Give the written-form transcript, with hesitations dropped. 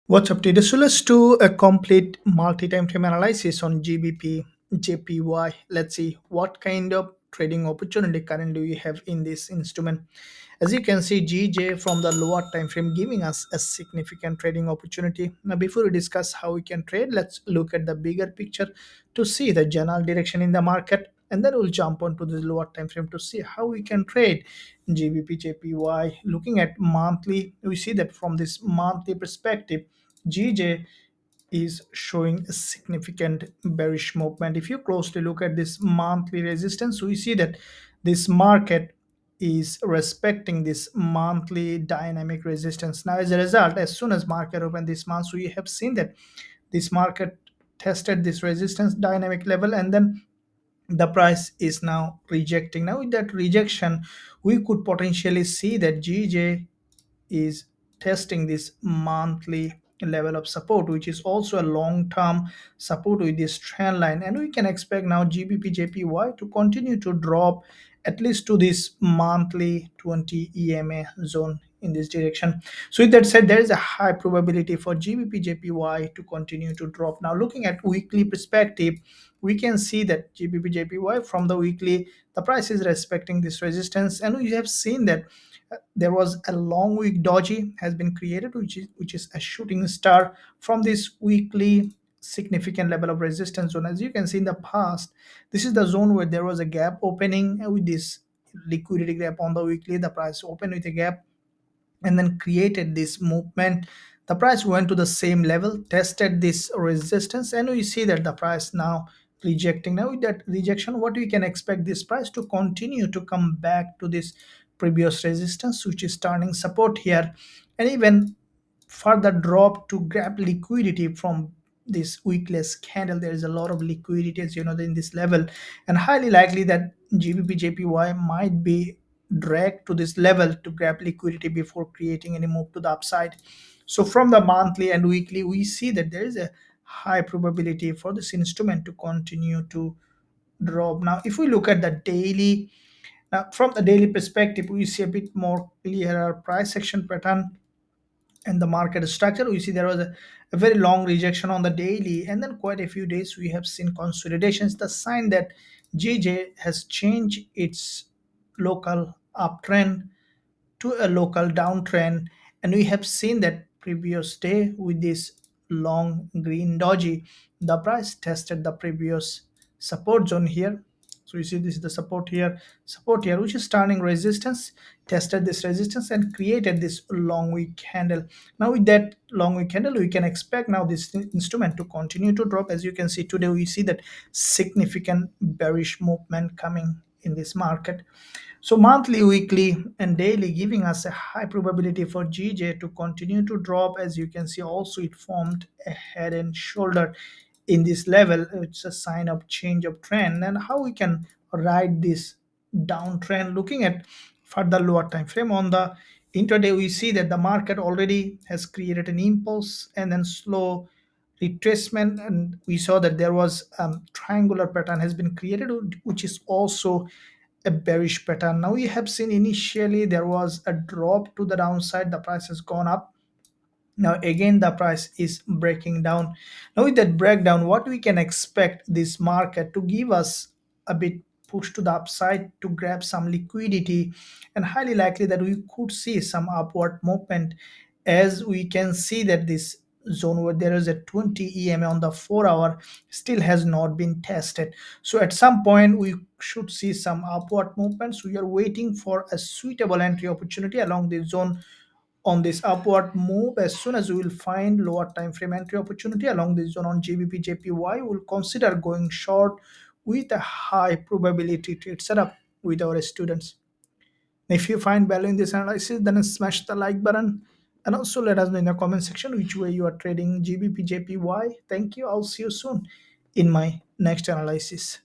What's up, today? So let's do a complete multi-time frame analysis on GBP JPY. Let's see what kind of trading opportunity currently we have in this instrument. As you can see, GJ from the lower time frame giving us a significant trading opportunity. Now, before we discuss how we can trade, let's look at the bigger picture to see the general direction in the market, and then we'll jump onto the lower time frame to see how we can trade GBP JPY. Looking at monthly, we see that from this monthly perspective, GJ is showing a significant bearish movement. If you closely look at this monthly resistance, we see that this market is respecting this monthly dynamic resistance. Now, as a result, as soon as market opened this month, we have seen that this market tested this resistance dynamic level, and then the price is now rejecting. Now, with that rejection, we could potentially see that GJ is testing this monthly level of support, which is also a long-term support with this trend line, and we can expect now GBPJPY to continue to drop at least to this monthly 20 EMA zone in this direction. So with that said, there is a high probability for GBPJPY to continue to drop. Now, looking at weekly perspective, we can see that GBPJPY from the weekly, the price is respecting this resistance, and we have seen that there was a long week doji has been created, which is a shooting star from this weekly significant level of resistance zone. As you can see in the past, this is the zone where there was a gap opening with this liquidity gap on the weekly. The price opened with a gap and then created this movement. The price went to the same level, tested this resistance, and we see that the price now rejecting. Now, with that rejection, what we can expect this price to continue to come back to this previous resistance, which is turning support here, and even further drop to grab liquidity from this weekless candle. There is a lot of liquidity, as you know, in this level, and highly likely that GBP JPY might be dragged to this level to grab liquidity before creating any move to the upside. So from the monthly and weekly, we see that there is a high probability for this instrument to continue to drop. Now, if we look at the daily, now from the daily perspective, we see a bit more clearer price action pattern and the market structure. We see there was a very long rejection on the daily, and then quite a few days we have seen consolidations, the sign that JJ has changed its local uptrend to a local downtrend, and we have seen that previous day with this long green doji, the price tested the previous support zone here. So you see this is the support here, which is turning resistance, tested this resistance and created this long wick candle. Now, with that long wick candle, we can expect now this instrument to continue to drop. As you can see today, we see that significant bearish movement coming in this market. So monthly, weekly, and daily giving us a high probability for GJ to continue to drop. As you can see, also it formed a head and shoulder in this level. It's a sign of change of trend, and how we can ride this downtrend. Looking at further lower time frame on the intraday, we see that the market already has created an impulse and then slow retracement, and we saw that there was triangular pattern has been created, which is also a bearish pattern. Now, we have seen initially there was a drop to the downside, the price has gone up. Now again the price is breaking down. Now, with that breakdown, what we can expect this market to give us a bit push to the upside to grab some liquidity, and highly likely that we could see some upward movement, as we can see that this zone where there is a 20 EMA on the 4 hour still has not been tested. So at some point we should see some upward movements. We are waiting for a suitable entry opportunity along this zone on this upward move. As soon as we will find lower time frame entry opportunity along this zone on GBP JPY, we'll consider going short with a high probability trade setup with our students. If you find value in this analysis, then smash the like button, and also let us know in the comment section which way you are trading GBP JPY. Thank you. I'll see you soon in my next analysis.